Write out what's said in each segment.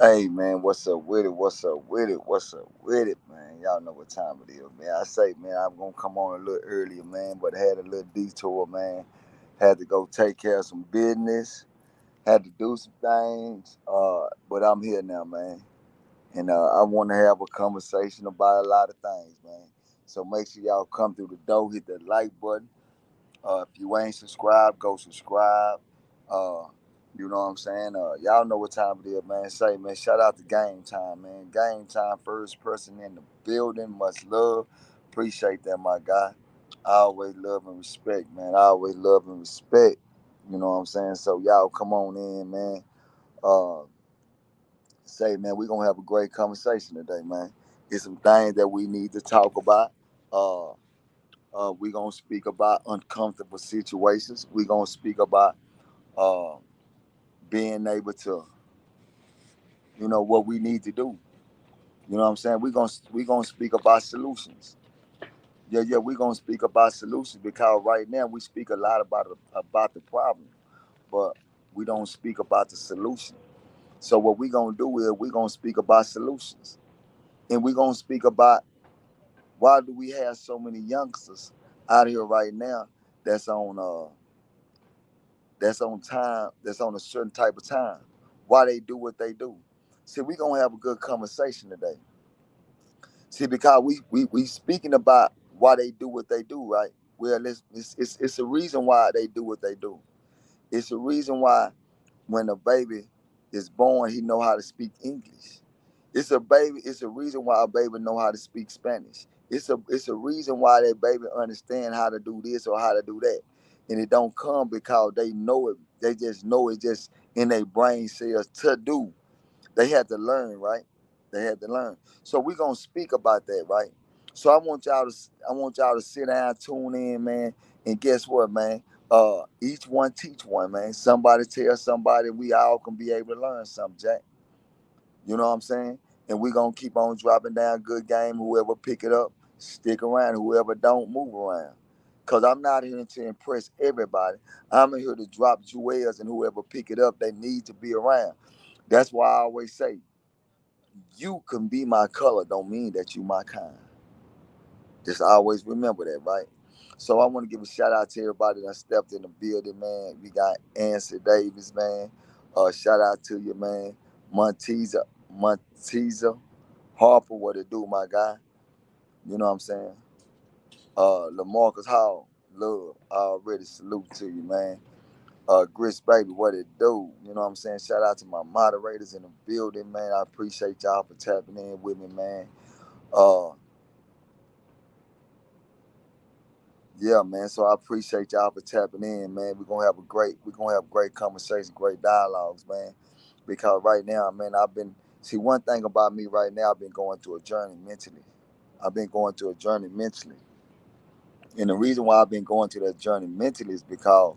Hey man, what's up with it? What's up with it? What's up with it, man? Y'all know what time it is, man. I say, man, I'm gonna come on a little earlier, man, but I had a little detour, man. Had to go take care of some business, had to do some things, but I'm here now, man. And I want to have a conversation about a lot of things, man. So make sure y'all come through the door, hit that like button. If you ain't subscribed, go subscribe. Uh, you know what I'm saying? Y'all know what time it is, man. Say, man, shout out to Game Time, man. Game Time, first person in the building, much love. Appreciate that, my guy. I always love and respect, man. I always love and respect. You know what I'm saying? So y'all come on in, man. Uh, Say, man, we're gonna have a great conversation today, man. It's some things that we need to talk about. Uh, we're gonna speak about uncomfortable situations. We're gonna speak about uh, being able to, what we need to do. You know what I'm saying? We're gonna speak about solutions. Yeah, yeah, we're gonna speak about solutions because right now we speak a lot about the problem, but we don't speak about the solution. So what we're gonna do is we're gonna speak about solutions, and we're gonna speak about why do we have so many youngsters out here right now that's on time, that's on a certain type of time. Why they do what they do. See, we gonna have a good conversation today. See, because we speaking about why they do what they do, right? Well, it's a reason why they do what they do. It's a reason why when a baby is born, he know how to speak English. It's a reason why a baby know how to speak Spanish. It's a reason why that baby understand how to do this or how to do that. And it don't come because they know it. They just know it just in their brain cells to do. They had to learn, right? They had to learn. So we're gonna speak about that, right? So I want y'all to sit down, tune in, man. And guess what, man? Each one teach one, man. Somebody tell somebody, we all can be able to learn something, Jack. You know what I'm saying? And we're gonna keep on dropping down good game. Whoever pick it up, stick around. Whoever don't, move around. Cause I'm not here to impress everybody. I'm here to drop jewels, and whoever pick it up, they need to be around. That's why I always say, you can be my color, don't mean that you my kind. Just always remember that, right? So I want to give a shout out to everybody that stepped in the building, man. We got Ansel Davis, man. Shout out to you, man. Monteza Harper, what it do, my guy? You know what I'm saying? Lamarcus Hall, love. I already salute to you, man. Grits Baby, what it do? You know what I'm saying? Shout out to my moderators in the building, man. I appreciate y'all for tapping in with me, man. Uh, Yeah, man. So I appreciate y'all for tapping in, man. We're gonna have great conversations, great dialogues, man. Because right now, man, one thing about me right now, I've been going through a journey mentally. I've been going through a journey mentally. And the reason why I've been going through that journey mentally is because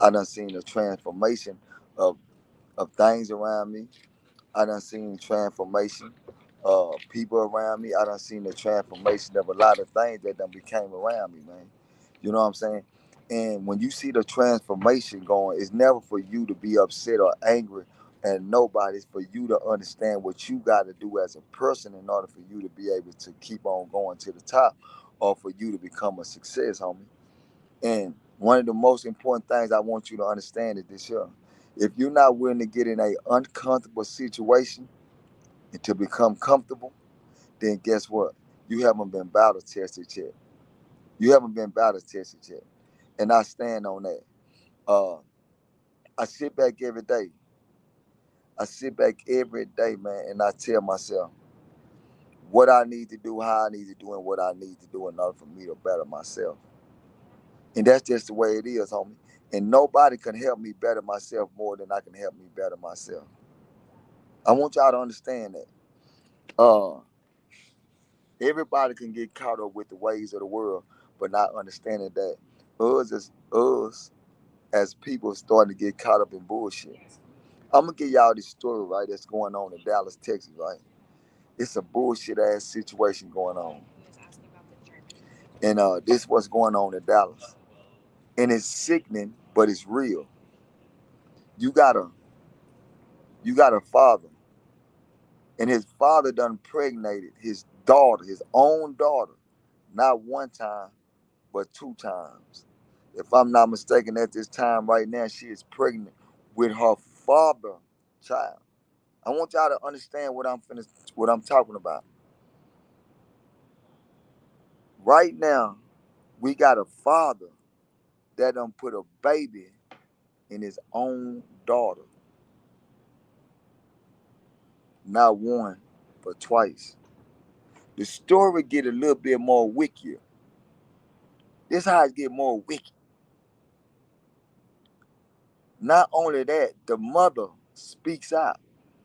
I done seen the transformation of of things around me. I done seen transformation of people around me. I done seen the transformation of a lot of things that done became around me, man. You know what I'm saying? And when you see the transformation going, it's never for you to be upset or angry and nobody. It's for you to understand what you got to do as a person in order for you to be able to keep on going to the top or for you to become a success, homie. And one of the most important things I want you to understand is this here. If you're not willing to get in a uncomfortable situation and to become comfortable, then guess what? You haven't been battle tested yet. You haven't been battle tested yet. And I stand on that. Uh, I sit back every day. I sit back every day, man, and I tell myself what I need to do, how I need to do, and what I need to do in order for me to better myself. And that's just the way it is, homie. And nobody can help me better myself more than I can help me better myself. I want y'all to understand that. Uh, Everybody can get caught up with the ways of the world, but not understanding that us as people starting to get caught up in bullshit. I'm gonna give y'all this story, right? That's going on in Dallas, Texas, right? It's a bullshit ass situation going on, and this what's going on in Dallas, and it's sickening, but it's real. You got a you got a father. And his father done impregnated his daughter, his own daughter, not one time, but two times. If I'm not mistaken, at this time right now, she is pregnant with her father child. I want y'all to understand what I'm talking about. Right now, we got a father that done put a baby in his own daughter. Not one, but twice. The story get a little bit more wicked. This how it get more wicked. Not only that, the mother speaks out.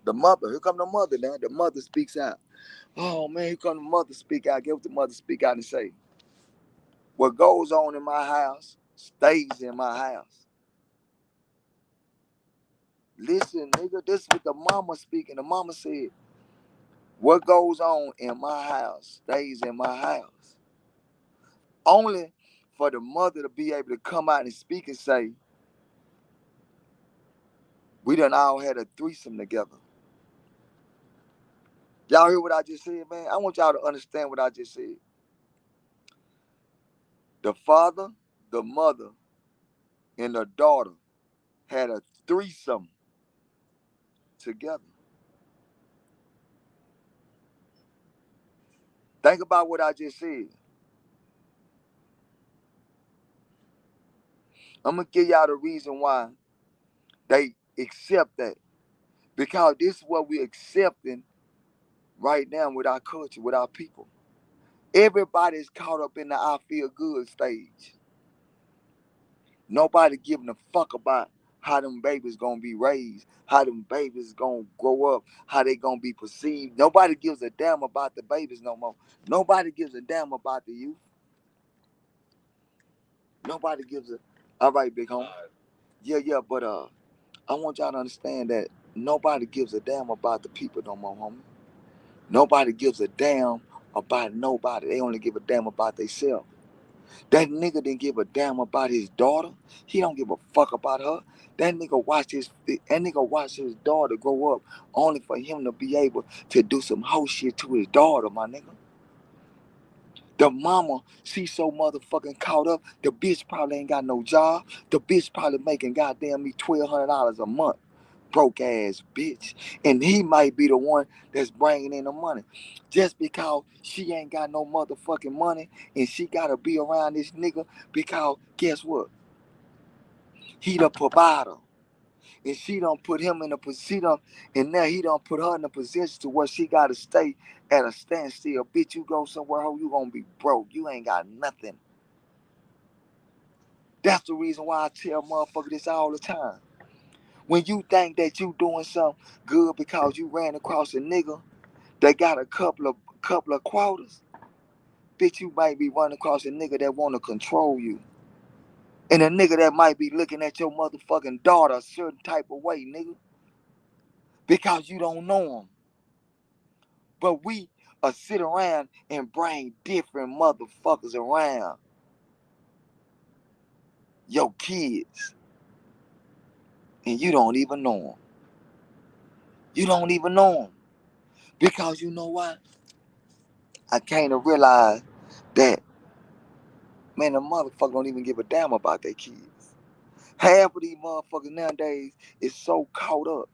The mother, here come the mother now. The mother speaks out. Oh man, here come the mother speak out. Get what the mother speak out and say. What goes on in my house stays in my house. Listen, nigga, this is what the mama speaking. The mama said, what goes on in my house stays in my house. Only for the mother to be able to come out and speak and say, we done all had a threesome together. Y'all hear what I just said, man? I want y'all to understand what I just said. The father, the mother, and the daughter had a threesome together. Think about what I just said. I'm gonna give y'all the reason why they accept that. Because this is what we're accepting right now with our culture, with our people. Everybody's caught up in the I feel good stage. Nobody giving a fuck about how them babies gonna be raised, how them babies gonna grow up, how they gonna be perceived. Nobody gives a damn about the babies no more. Nobody gives a damn about the youth. Nobody gives a. All right, big homie. Yeah, but I want y'all to understand that nobody gives a damn about the people no more, homie. Nobody gives a damn about nobody. They only give a damn about themselves. That nigga didn't give a damn about his daughter. He don't give a fuck about her. That nigga watched his daughter grow up only for him to be able to do some hoe shit to his daughter, my nigga. The mama, she so motherfucking caught up. The bitch probably ain't got no job. The bitch probably making goddamn me $1,200 a month. Broke ass bitch. And he might be the one that's bringing in the money. Just because she ain't got no motherfucking money and she gotta be around this nigga because guess what? He the provider. And she don't put him in a position, and now he don't put her in a position to where she gotta stay at a standstill. Bitch, you go somewhere, ho, you gonna be broke. You ain't got nothing. That's the reason why I tell motherfuckers this all the time. When you think that you doing something good because you ran across a nigga that got a couple of quarters, bitch, you might be running across a nigga that wanna control you. And a nigga that might be looking at your motherfucking daughter a certain type of way, nigga. Because you don't know him. But we sit around and bring different motherfuckers around your kids. And you don't even know them. You don't even know them. Because you know what? I came to realize that, man, the motherfucker don't even give a damn about their kids. Half of these motherfuckers nowadays is so caught up.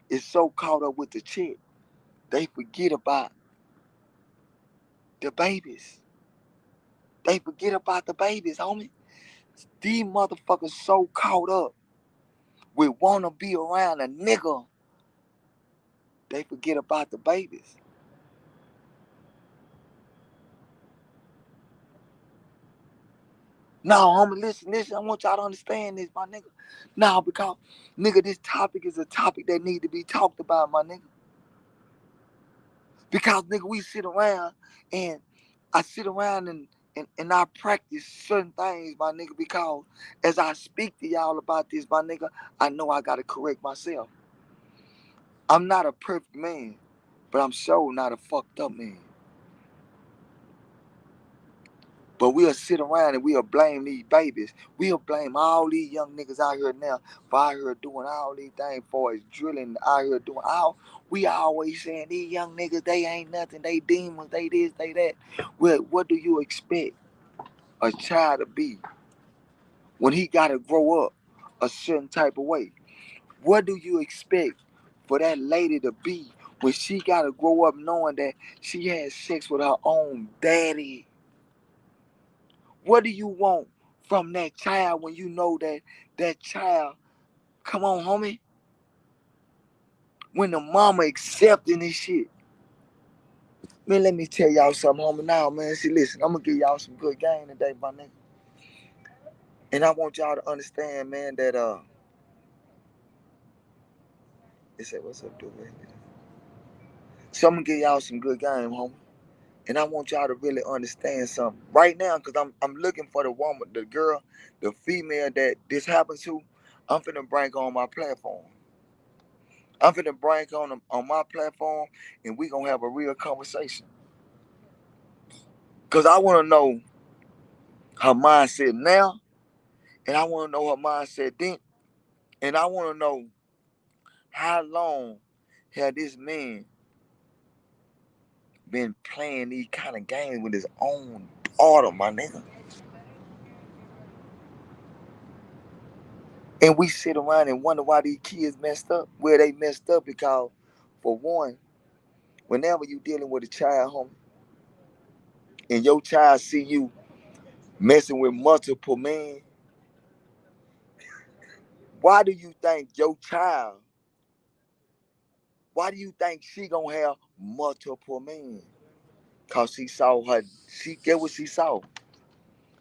It's so caught up with the chick. They forget about the babies. They forget about the babies, homie. These motherfuckers so caught up with wanna be around a nigga, they forget about the babies. No, homie, listen. I want y'all to understand this, my nigga. No, because, nigga, this topic is a topic that need to be talked about, my nigga. Because, nigga, we sit around and I sit around and I practice certain things, my nigga, because as I speak to y'all about this, my nigga, I know I gotta correct myself. I'm not a perfect man, but I'm sure not a fucked up man. But we'll sit around and we'll blame these babies. We'll blame all these young niggas out here now for out here doing all these things for us drilling out here doing all. We always saying these young niggas, they ain't nothing, they demons, they this, they that. Well, what do you expect a child to be when he gotta grow up a certain type of way? What do you expect for that lady to be when she gotta grow up knowing that she had sex with her own daddy? What do you want from that child when you know that that child, come on, homie, when the mama accepting this shit? Man, let me tell y'all something, homie. Now, man, see, listen, I'm gonna give y'all some good game today, my nigga. And I want y'all to understand, man, that they say, what's up, Dewberry? So I'm gonna give y'all some good game, homie. And I want y'all to really understand something right now, because I'm looking for the woman, the girl, the female that this happens to. I'm finna bring her on my platform. I'm finna bring her on my platform, and we gonna have a real conversation. Cause I wanna know her mindset now, and I wanna know her mindset then, and I wanna know how long had this man been playing these kind of games with his own daughter, my nigga. And we sit around and wonder why these kids messed up. Well, they messed up because, for one, whenever you dealing with a child, homie, and your child see you messing with multiple men, why do you think your child, why do you think she gonna have multiple men? Cause she saw her, she get what she saw.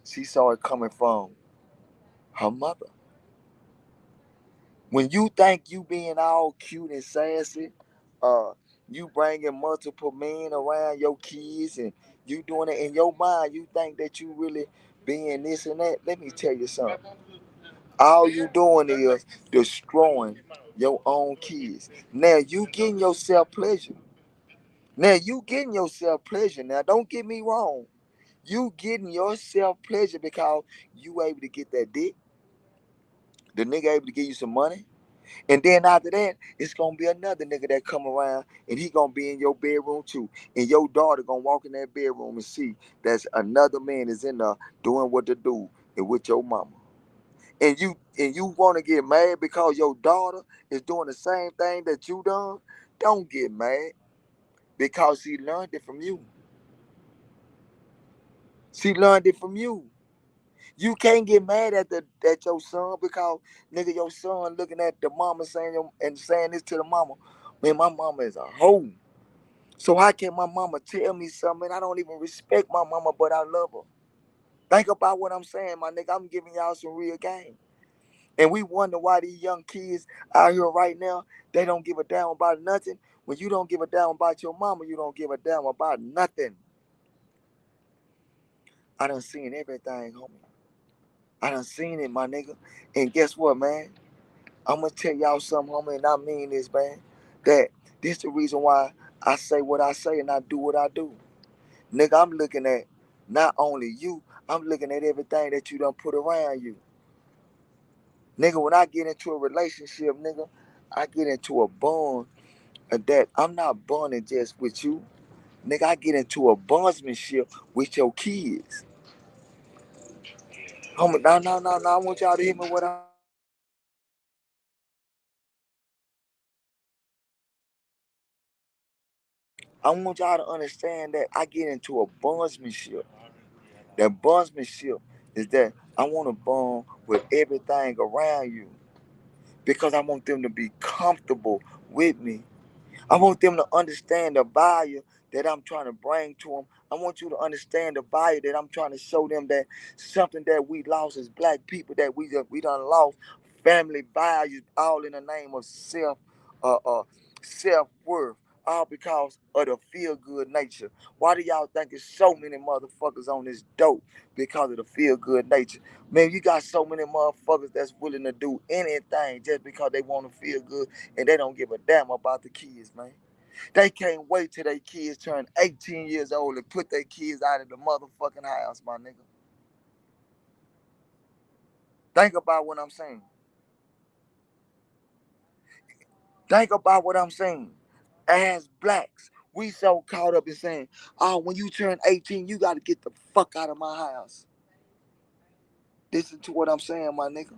She saw it coming from her mother. When you think you being all cute and sassy, uh, you bringing multiple men around your kids and you doing it in your mind, you think that you really being this and that. Let me tell you something. All you doing is destroying your own kids. Now you getting yourself pleasure. Now you getting yourself pleasure. Now don't get me wrong. You getting yourself pleasure because you able to get that dick. The nigga able to give you some money. And then after that, it's gonna be another nigga that come around and he gonna be in your bedroom too. And your daughter gonna walk in that bedroom and see that's another man is in there doing what to do and with your mama. And you wanna get mad because your daughter is doing the same thing that you done? Don't get mad because she learned it from you. She learned it from you. You can't get mad at your son because nigga your son looking at the mama saying and saying this to the mama. Man, my mama is a hoe. So how can my mama tell me something? I don't even respect my mama, but I love her. Think about what I'm saying, my nigga. I'm giving y'all some real game. And we wonder why these young kids out here right now, they don't give a damn about nothing. When you don't give a damn about your mama, you don't give a damn about nothing. I done seen everything, homie. I done seen it, my nigga. And guess what, man? I'm gonna tell y'all something, homie, and I mean this, man. That this the reason why I say what I say and I do what I do. Nigga, I'm looking at not only you, I'm looking at everything that you done put around you. Nigga, when I get into a relationship, nigga, I get into a bond that I'm not bonding just with you. Nigga, I get into a bondsmanship with your kids. Homie, no. I want y'all to hear me what I'm saying. I want y'all to understand that I get into a bondsmanship. That bondsmanship is that I want to bond with everything around you because I want them to be comfortable with me. I want them to understand the value that I'm trying to bring to them. I want you to understand the value that I'm trying to show them, that something that we lost as black people, that we done lost family values, all in the name of uh, uh, self worth, all because of the feel good nature. Why do y'all think there's so many motherfuckers on this dope? Because of the feel good nature. Man, you got so many motherfuckers that's willing to do anything just because they want to feel good and they don't give a damn about the kids, man. They can't wait till their kids turn 18 years old and put their kids out of the motherfucking house, my nigga. Think about what I'm saying. Think about what I'm saying. As blacks, we so caught up in saying, oh, when you turn 18, you got to get the fuck out of my house. Listen to what I'm saying, my nigga.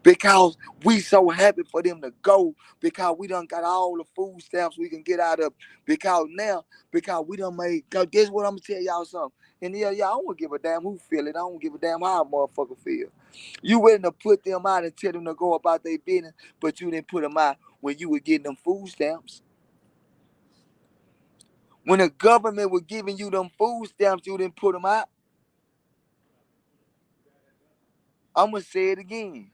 Because we so happy for them to go, because we done got all the food stamps we can get out of. Because we done made, cause guess what, I'm gonna tell y'all something. And yeah, I don't give a damn who feel it. I don't give a damn how a motherfucker feel. You willing to put them out and tell them to go about their business, but you didn't put them out when you were getting them food stamps. When the government was giving you them food stamps, you didn't put them out. I'm gonna say it again.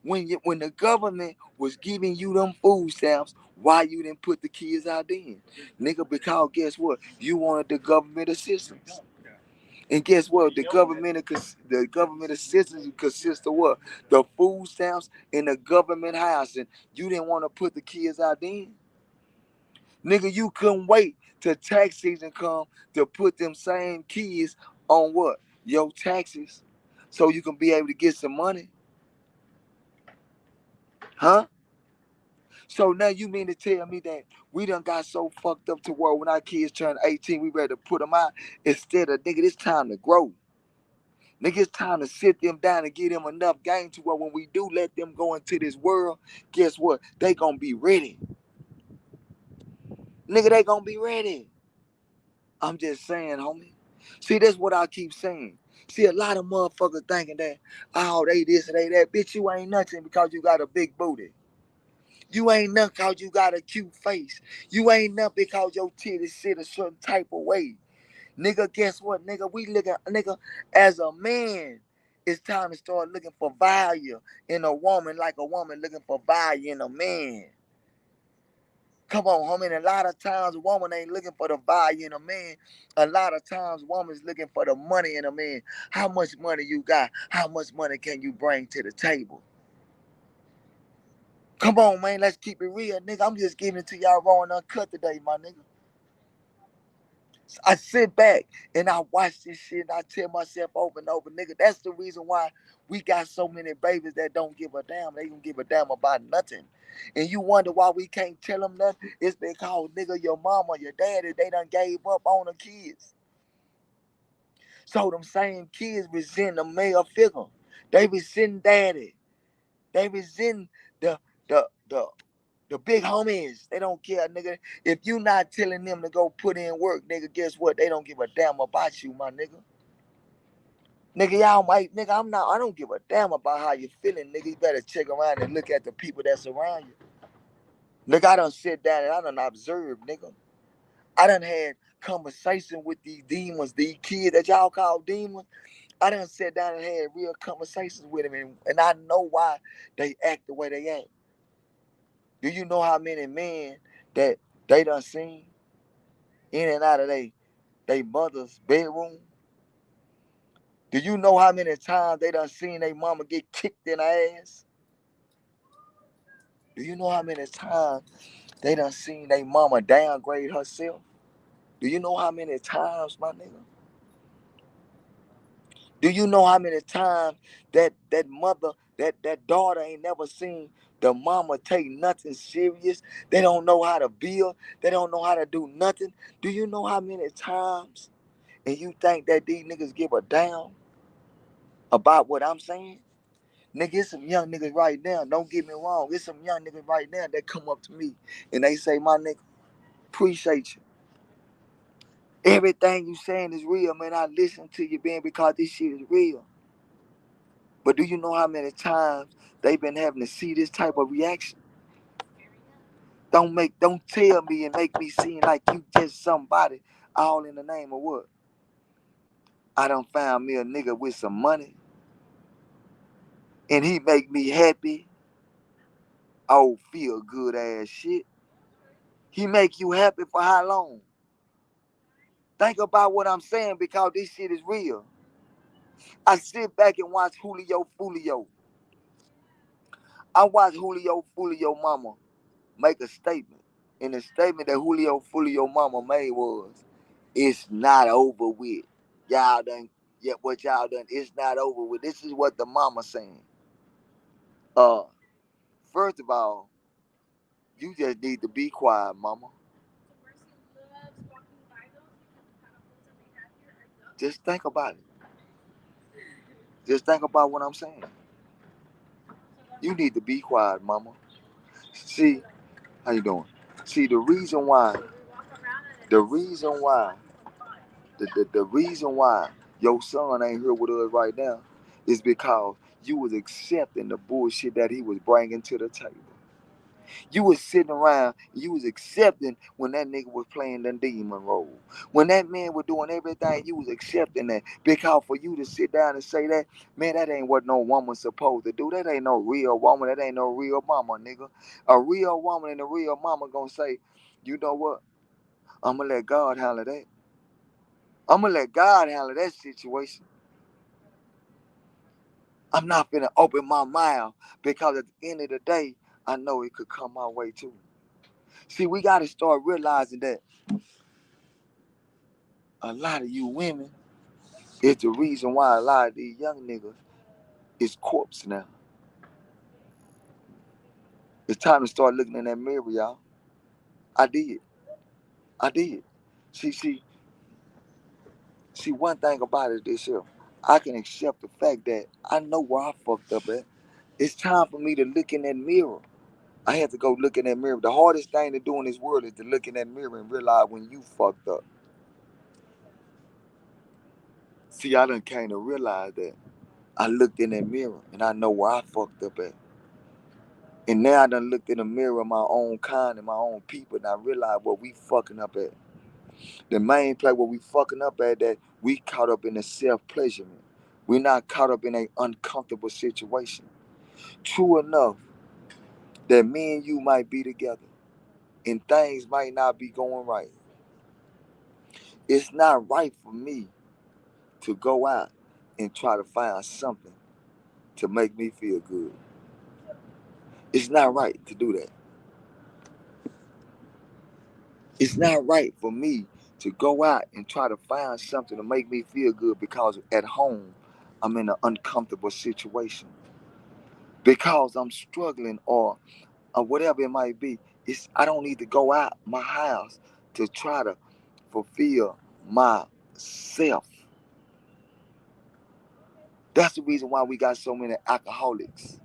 When the government was giving you them food stamps, why you didn't put the kids out then? Nigga, because guess what? You wanted the government assistance. And guess what? The government assistance consists of what? The food stamps and the government housing. You didn't want to put the kids out then. Nigga, you couldn't wait till tax season come to put them same kids on what? Your taxes. So you can be able to get some money. Huh? So now you mean to tell me that we done got so fucked up to where when our kids turn 18, we ready to put them out instead of, nigga, it's time to grow. Nigga, it's time to sit them down and give them enough game to where when we do let them go into this world, guess what? They gonna be ready. Nigga, they gonna be ready. I'm just saying, homie. See, that's what I keep saying. See, a lot of motherfuckers thinking that, oh, they this and they that. Bitch, you ain't nothing because you got a big booty. You ain't nothing because you got a cute face. You ain't nothing because your titties sit a certain type of way. Nigga, guess what, nigga? We looking, nigga, as a man, it's time to start looking for value in a woman like a woman looking for value in a man. Come on, homie. And a lot of times a woman ain't looking for the value in a man. A lot of times woman's looking for the money in a man. How much money you got? How much money can you bring to the table? Come on, man. Let's keep it real, nigga. I'm just giving it to y'all raw and uncut today, my nigga. I sit back and I watch this shit and I tell myself over and over, nigga, that's the reason why we got so many babies that don't give a damn. They don't give a damn about nothing. And you wonder why we can't tell them nothing? It's because, nigga, your mama, your daddy, they done gave up on the kids. So them same kids resent the male figure. They resent daddy. They resent the the the the big homies. They don't care, nigga. If you not telling them to go put in work, nigga, guess what? They don't give a damn about you, my nigga. Nigga, y'all might, nigga, I don't give a damn about how you feeling, nigga. You better check around and look at the people that's around you. Nigga, I done sit down and I done observed, nigga. I done had conversation with these demons, these kids that y'all call demons. I done sat down and had real conversations with them, and I know why they act the way they act. Do you know how many men that they done seen in and out of they mother's bedroom? Do you know how many times they done seen their mama get kicked in the ass? Do you know how many times they done seen their mama downgrade herself? Do you know how many times, my nigga? Do you know how many times that mother, that daughter ain't never seen the mama take nothing serious? They don't know how to build. They don't know how to do nothing. Do you know how many times? And you think that these niggas give a damn about what I'm saying? Nigga, it's some young niggas right now. Don't get me wrong. It's some young niggas right now that come up to me and they say, my nigga, appreciate you. Everything you saying is real, man. I listen to you, man, because this shit is real. But do you know how many times they've been having to see this type of reaction? Don't tell me and make me seem like you just somebody all in the name of what? I done found me a nigga with some money and he make me happy. Oh, feel good ass shit. He make you happy for how long? Think about what I'm saying because this shit is real. I sit back and watch Julio Foolio. I watch Julio Foolio mama make a statement. And the statement that Julio Foolio mama made was, it's not over with. Y'all done. Yet what y'all done, it's not over with. This is what the mama saying. Uh, First of all, you just need to be quiet, mama. Just think about it. Just think about what I'm saying. You need to be quiet, mama. See, how you doing? See, the reason why, the reason why your son ain't here with us right now is because you was accepting the bullshit that he was bringing to the table. You was sitting around, you was accepting when that nigga was playing the demon role. When that man was doing everything, you was accepting that. Because for you to sit down and say that, man, that ain't what no woman's supposed to do. That ain't no real woman. That ain't no real mama, nigga. A real woman and a real mama gonna say, you know what? I'm gonna let God handle that. I'm gonna let God handle that situation. I'm not gonna open my mouth because at the end of the day, I know it could come my way too. See, we gotta start realizing that a lot of you women is the reason why a lot of these young niggas is corpse now. It's time to start looking in that mirror, y'all. I did. I did. See, see, see, one thing about it this here. I can accept the fact that I know where I fucked up at. It's time for me to look in that mirror. I had to go look in that mirror. The hardest thing to do in this world is to look in that mirror and realize when you fucked up. See, I done came to realize that. I looked in that mirror and I know where I fucked up at. And now I done looked in the mirror of my own kind and my own people and I realize what we fucking up at. The main play where we fucking up at that we caught up in a self-pleasurement. We're not caught up in an uncomfortable situation. True enough that me and you might be together and things might not be going right. It's not right for me to go out and try to find something to make me feel good. It's not right to do that. It's not right for me to go out and try to find something to make me feel good because at home I'm in an uncomfortable situation. Because I'm struggling or whatever it might be. I don't need to go out my house to try to fulfill myself. That's the reason why we got so many alcoholics.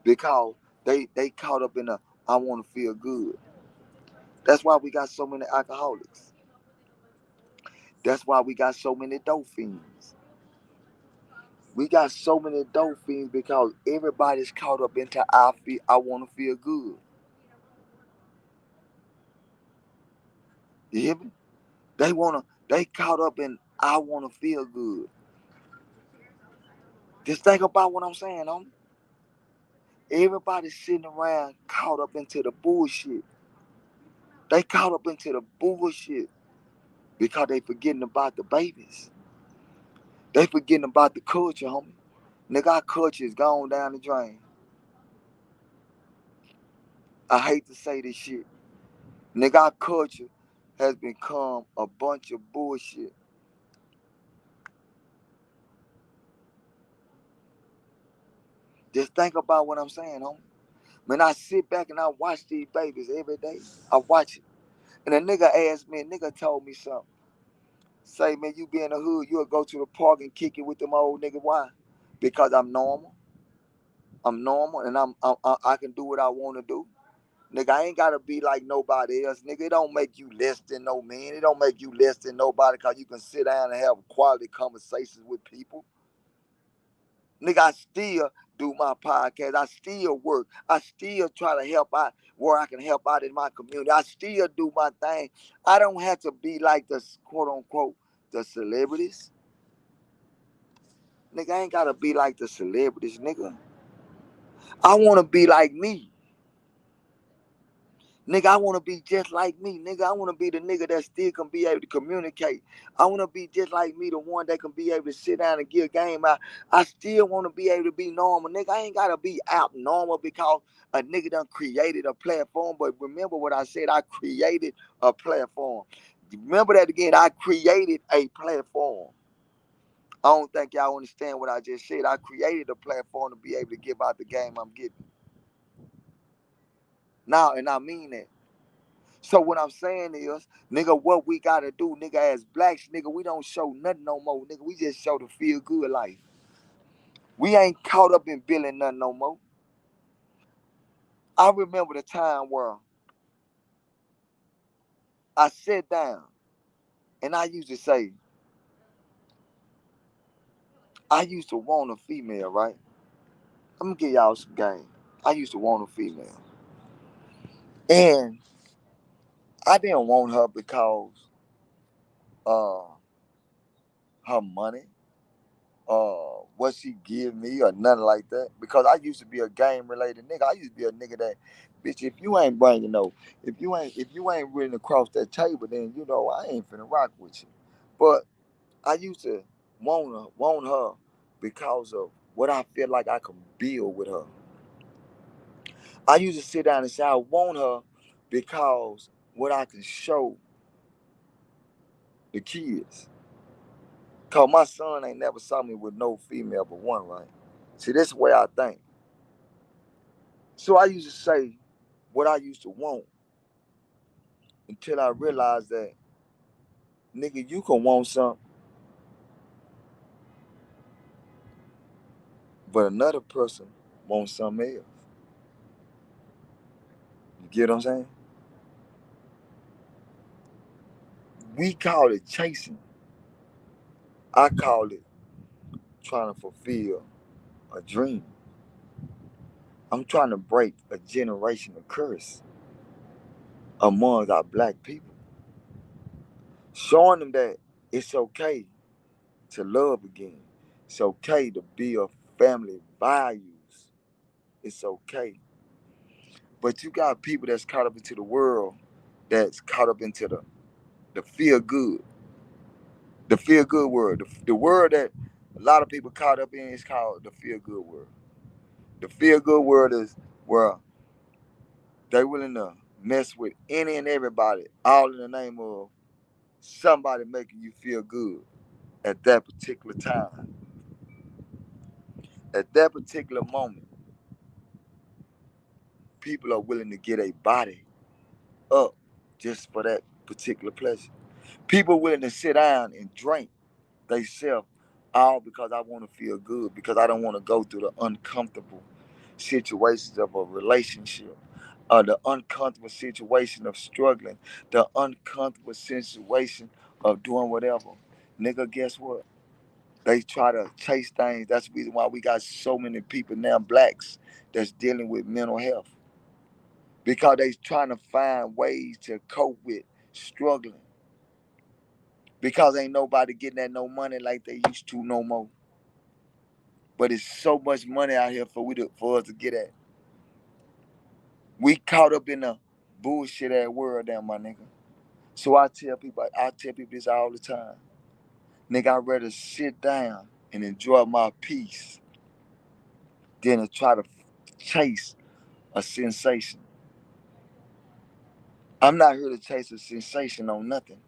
Because they caught up in a I want to feel good. That's why we got so many alcoholics. That's why we got so many dope fiends. We got so many dope fiends because everybody's caught up into I want to feel good. You hear me? They caught up in I wanna feel good. Just think about what I'm saying, homie. Everybody's sitting around caught up into the bullshit. They caught up into the bullshit because they forgetting about the babies. They forgetting about the culture, homie. Nigga, our culture is gone down the drain. I hate to say this shit. Nigga, our culture has become a bunch of bullshit. Just think about what I'm saying, homie. Man, I sit back and I watch these babies every day. I watch it. And a nigga asked me, a nigga told me something. Say, man, you be in the hood, you'll go to the park and kick it with them old niggas. Why? Because I'm normal. I'm normal and I can do what I want to do. Nigga, I ain't gotta be like nobody else. Nigga, it don't make you less than no man. It don't make you less than nobody because you can sit down and have quality conversations with people. Nigga, I still do my podcast. I still work. I still try to help out where I can help out in my community. I still do my thing. I don't have to be like the quote unquote the celebrities. Nigga, I ain't gotta be like the celebrities, nigga. I wanna be like me. Nigga, I wanna be just like me. Nigga, I wanna be the nigga that still can be able to communicate. I wanna be just like me, the one that can be able to sit down and get a game out. I still wanna be able to be normal. Nigga, I ain't gotta be abnormal because a nigga done created a platform. But remember what I said, I created a platform. Remember that again, I created a platform. I don't think y'all understand what I just said. I created a platform to be able to give out the game I'm getting. Now, and I mean that. So what I'm saying is, nigga, what we gotta do, nigga, as blacks, nigga, we don't show nothing no more, nigga. We just show the feel good life. We ain't caught up in billing nothing no more. I remember the time where I sat down and I used to say, I used to want a female, right? I'm gonna give y'all some game. I used to want a female. And I didn't want her because uh her money, what she give me or nothing like that. Because I used to be a game related nigga. I used to be a nigga that, bitch, if you ain't bringing no, if you ain't running across that table, then you know I ain't finna rock with you. But I used to want her because of what I feel like I can build with her. I used to sit down and say I want her because what I can show the kids. Cause my son ain't never saw me with no female but one, right? See, this is the way I think. So I used to say what I used to want until I realized that, nigga, you can want something, but another person wants something else. You get what I'm saying? We call it chasing. I call it trying to fulfill a dream. I'm trying to break a generational curse among our black people, showing them that it's okay to love again. It's okay to build family values. It's okay. But you got people that's caught up into the world, that's caught up into the feel good, the feel good world. The world that a lot of people caught up in is called the feel good world. The feel good world is where they willing to mess with any and everybody, all in the name of somebody making you feel good at that particular time, at that particular moment. People are willing to get a body up just for that particular pleasure. People willing to sit down and drink themselves all because I want to feel good, because I don't want to go through the uncomfortable situations of a relationship, the uncomfortable situation of struggling, the uncomfortable situation of doing whatever. Nigga, guess what? They try to chase things. That's the reason why we got so many people now, blacks, that's dealing with mental health. Because they trying to find ways to cope with struggling. Because ain't nobody getting that no money like they used to no more. But it's so much money out here for us to get at. We caught up in the bullshit ass world down, my nigga. So I tell people this all the time. Nigga, I'd rather sit down and enjoy my peace than to try to chase a sensation. I'm not here to chase a sensation on nothing.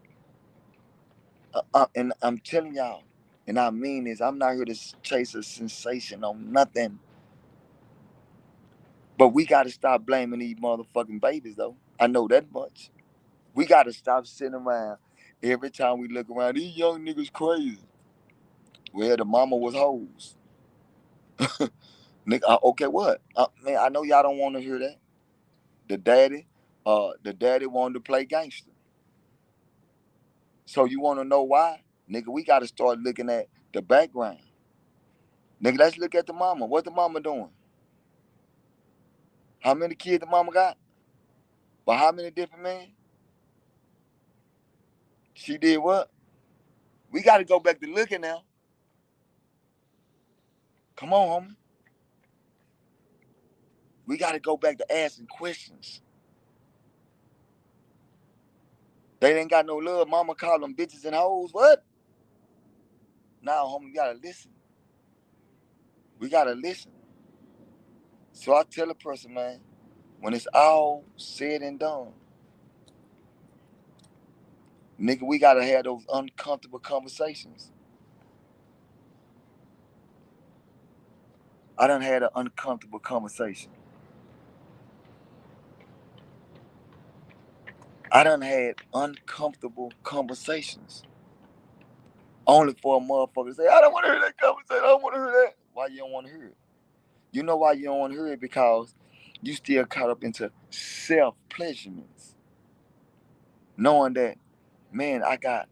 And I'm telling y'all, and I mean this, I'm not here to chase a sensation on nothing. But we got to stop blaming these motherfucking babies, though. I know that much. We got to stop sitting around every time we look around. These young niggas crazy. Well, the mama was hoes. Nigga, okay, what? Man, I know y'all don't want to hear that. The daddy wanted to play gangster. So you want to know why? Nigga, we got to start looking at the background. Nigga, let's look at the mama. What the mama doing? How many kids the mama got? But how many different men? She did what? We got to go back to looking now. Come on, homie. We got to go back to asking questions. They ain't got no love. Mama call them bitches and hoes. What? Now, homie, we got to listen. We got to listen. So I tell a person, man, when it's all said and done, nigga, we got to have those uncomfortable conversations. I done had an uncomfortable conversation. I done had uncomfortable conversations. Only for a motherfucker to say, I don't want to hear that conversation. I don't want to hear that. Why you don't want to hear it? You know why you don't want to hear it? Because you still caught up into self-pleasurements. Knowing that, man, I got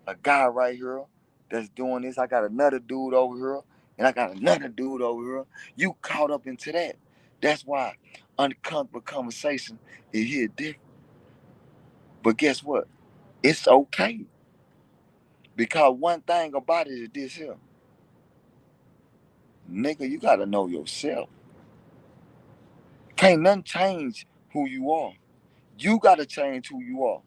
a guy right here that's doing this. I got another dude over here. And I got another dude over here. You caught up into that. That's why uncomfortable conversation is here different. But guess what? It's okay. Because one thing about it is this here. Nigga, you gotta know yourself. Can't nothing change who you are. You gotta change who you are.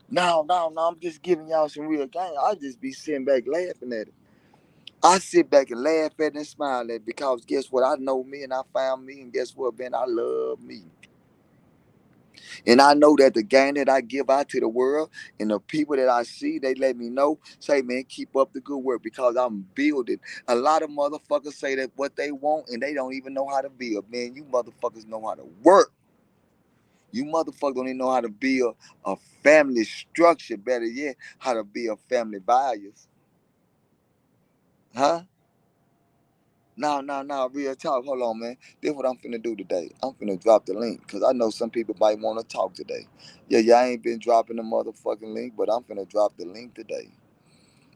No, I'm just giving y'all some real game. I just be sitting back laughing at it. I sit back and laugh at it and smile at it because guess what? I know me and I found me, and guess what, man? I love me. And I know that the game that I give out to the world and the people that I see, they let me know, say, man, keep up the good work because I'm building. A lot of motherfuckers say that what they want and they don't even know how to build. Man, you motherfuckers know how to work. You motherfuckers don't even know how to build a family structure. Better yet, how to build family values. Huh? No, real talk. Hold on, man. This what I'm finna do today. I'm finna drop the link because I know some people might want to talk today. Yeah, I ain't been dropping the motherfucking link, but I'm finna drop the link today.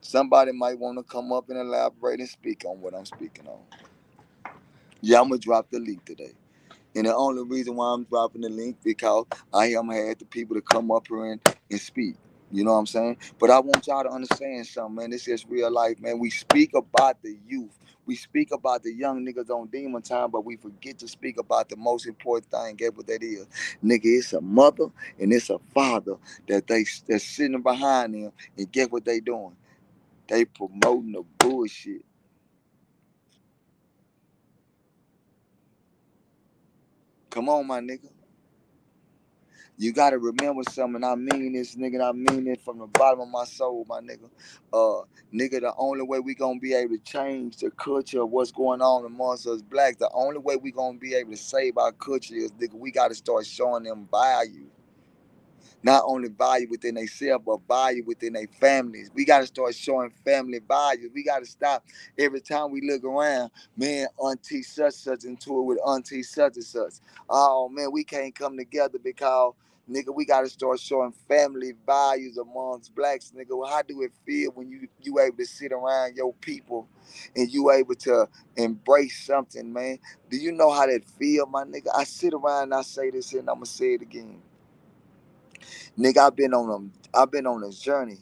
Somebody might want to come up and elaborate and speak on what I'm speaking on. Yeah, I'm gonna drop the link today. And the only reason why I'm dropping the link because I am had the people to come up here and speak. You know what I'm saying? But I want y'all to understand something, man. This is real life, man. We speak about the youth. We speak about the young niggas on demon time, but we forget to speak about the most important thing. Get what that is. Nigga, it's a mother and it's a father that's sitting behind them. And get what they doing? They promoting the bullshit. Come on, my nigga. You gotta remember something. I mean this, nigga. I mean it from the bottom of my soul, my nigga. Nigga, the only way we gonna be able to change the culture of what's going on amongst us blacks, the only way we gonna be able to save our culture is, nigga, we gotta start showing them value. Not only value within themselves, but value within their families. We got to start showing family values. We got to stop every time we look around, man, auntie such into it with auntie such and such. Oh, man, we can't come together because, nigga, we got to start showing family values amongst blacks, nigga. Well, how do it feel when you able to sit around your people and you able to embrace something, man? Do you know how that feel, my nigga? I sit around and I say this and I'm going to say it again. Nigga, I've been on a journey.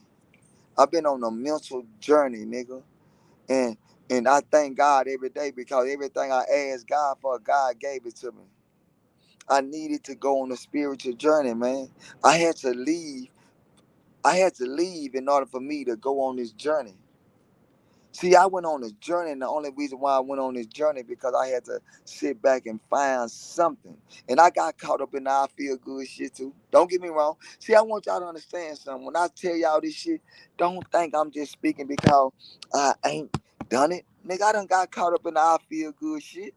I've been on a mental journey, nigga. And and I thank God every day because everything I asked God for, God gave it to me. I needed to go on a spiritual journey, man. I had to leave. I had to leave in order for me to go on this journey. See, I went on this journey, and the only reason why I went on this journey because I had to sit back and find something. And I got caught up in the I feel good shit too. Don't get me wrong. See, I want y'all to understand something. When I tell y'all this shit, don't think I'm just speaking because I ain't done it. Nigga, I done got caught up in the I feel good shit.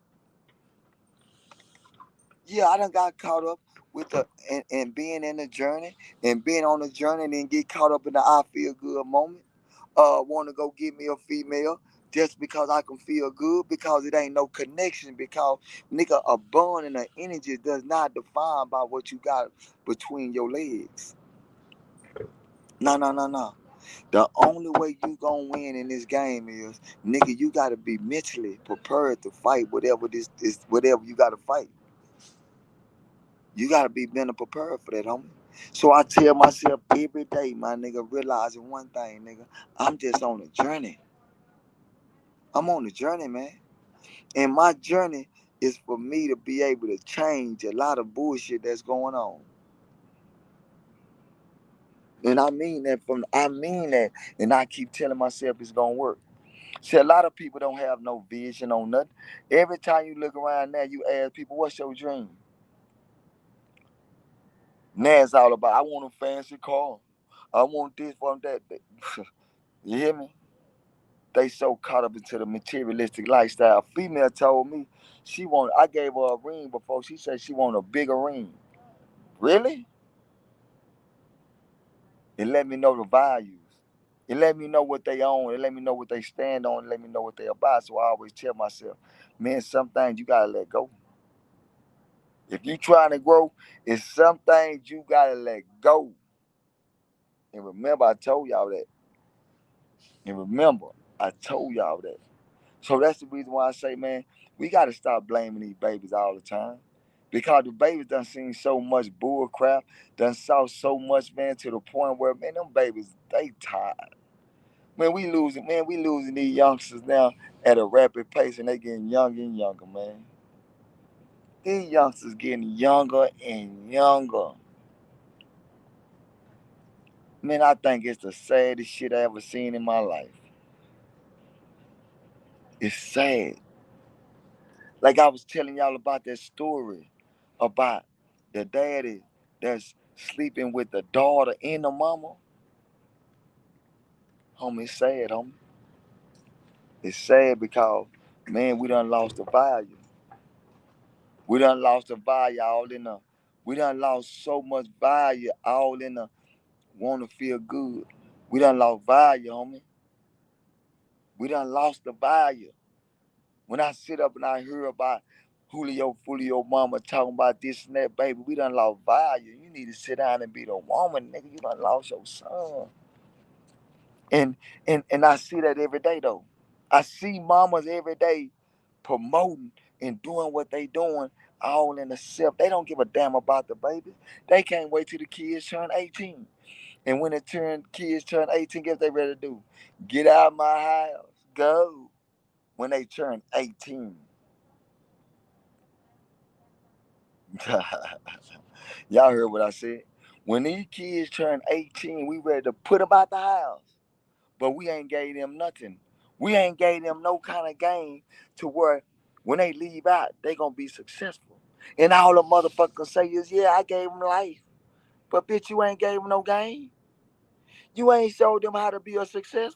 Yeah, I done got caught up with and being in the journey and being on the journey and then get caught up in the I feel good moment. Want to go get me a female just because I can feel good because it ain't no connection because nigga a bond and an energy does not define by what you got between your legs. No. The only way you gonna win in this game is nigga you gotta be mentally prepared to fight whatever this is whatever you gotta fight. You gotta be mentally prepared for that, homie. So I tell myself every day, my nigga, realizing one thing, nigga, I'm just on a journey. I'm on a journey, man. And my journey is for me to be able to change a lot of bullshit that's going on. And I mean that, and I keep telling myself it's gonna work. See, a lot of people don't have no vision on nothing. Every time you look around now, you ask people, what's your dream? Now it's all about, I want a fancy car. I want this, want that. You hear me? They so caught up into the materialistic lifestyle. Female told me I gave her a ring before. She said she want a bigger ring. Really? It let me know the values. It let me know what they own. It let me know what they stand on. It let me know what they about. So I always tell myself, man, some things you gotta let go. If you trying to grow, it's some things you gotta let go. And remember, I told y'all that. And remember, I told y'all that. So that's the reason why I say, man, we gotta stop blaming these babies all the time. Because the babies done seen so much bull crap, done saw so much, man, to the point where, man, them babies, they tired. Man, we losing these youngsters now at a rapid pace and they getting younger and younger, man. These youngsters getting younger and younger. Man, I think it's the saddest shit I ever seen in my life. It's sad. Like I was telling y'all about that story about the daddy that's sleeping with the daughter and the mama. Homie, it's sad, homie. It's sad because, man, we done lost the value. We done lost the value all in the, we done lost so much value all in the want to feel good. We done lost value, homie. We done lost the value. When I sit up and I hear about Julio, Foolio mama talking about this and that, baby, we done lost value. You need to sit down and be the woman, nigga. You done lost your son. And I see that every day though. I see mamas every day promoting and doing what they doing all in the self. They don't give a damn about the baby. They can't wait till the kids turn 18. And when kids turn 18, guess they ready to do? Get out of my house. Go. When they turn 18. Y'all heard what I said. When these kids turn 18, we ready to put them out the house. But we ain't gave them nothing. We ain't gave them no kind of game to where when they leave out, they gonna be successful. And all the motherfuckers say is, yeah, I gave them life. But bitch, you ain't gave them no game. You ain't showed them how to be a success.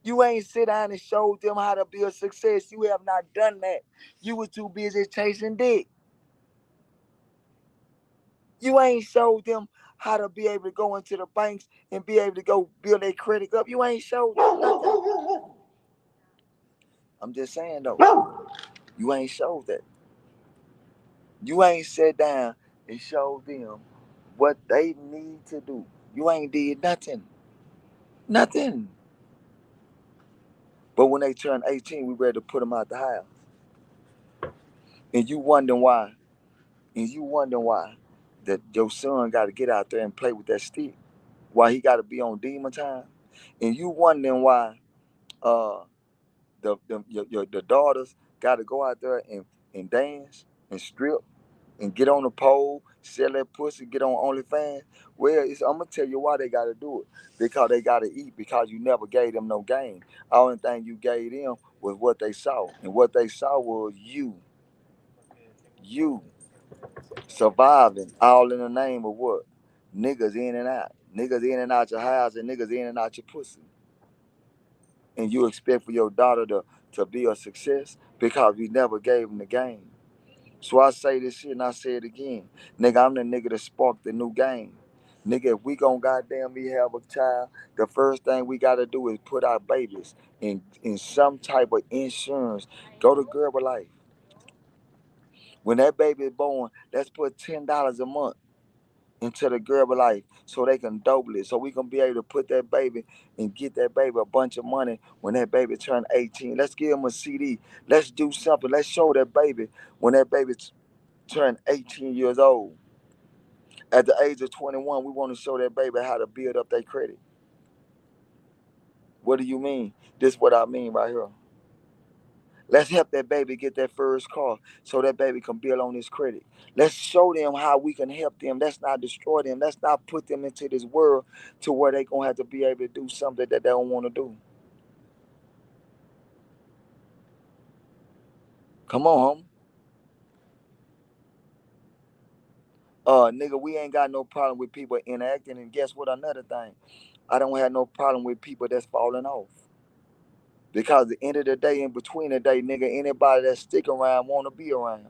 You ain't sit down and showed them how to be a success. You have not done that. You were too busy chasing dick. You ain't showed them how to be able to go into the banks and be able to go build their credit up. You ain't showed them nothing. I'm just saying though, you ain't showed that. You ain't sat down and showed them what they need to do. You ain't did nothing. Nothing. But when they turn 18, we ready to put them out the house. And you wondering why. And you wondering why that your son got to get out there and play with that stick. Why he got to be on demon time. And you wondering why uh the daughters got to go out there and dance and strip and get on the pole, sell that pussy, get on OnlyFans. Well, I'm gonna tell you why they gotta do it. Because they gotta eat. Because you never gave them no game. Only thing you gave them was what they saw, and what they saw was you surviving, all in the name of what? Niggas in and out, niggas in and out your house, and niggas in and out your pussy. And you expect for your daughter to be a success because we never gave them the game. So I say this shit and I say it again. Nigga, I'm the nigga that sparked the new game. Nigga, if we gon' goddamn me have a child, the first thing we gotta do is put our babies in some type of insurance. Go to Gerber Life. When that baby is born, let's put $10 a month into the Gerber Life so they can double it. So we can be able to put that baby and get that baby a bunch of money when that baby turn 18. Let's give him a CD. Let's do something. Let's show that baby when that baby turn 18 years old. At the age of 21, we want to show that baby how to build up their credit. What do you mean? This is what I mean right here. Let's help that baby get that first car so that baby can build on his credit. Let's show them how we can help them. Let's not destroy them. Let's not put them into this world to where they're going to have to be able to do something that they don't want to do. Come on, nigga, we ain't got no problem with people interacting. And guess what? Another thing, I don't have no problem with people that's falling off. Because at the end of the day, in between the day, nigga, anybody that stick around want to be around.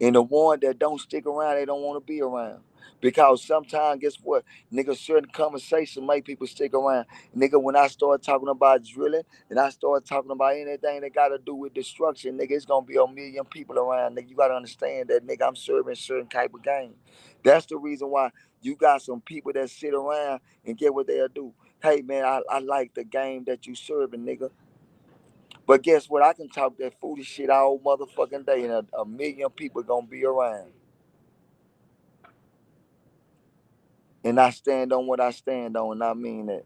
And the one that don't stick around, they don't want to be around. Because sometimes, guess what? Nigga, certain conversations make people stick around. Nigga, when I start talking about drilling and I start talking about anything that got to do with destruction, nigga, it's going to be a million people around. Nigga, you got to understand that, nigga, I'm serving certain type of game. That's the reason why you got some people that sit around and get what they'll do. Hey, man, I like the game that you serving, nigga. But guess what? I can talk that foolish shit all motherfucking day, and a million people gonna be around. And I stand on what I stand on, and I mean that.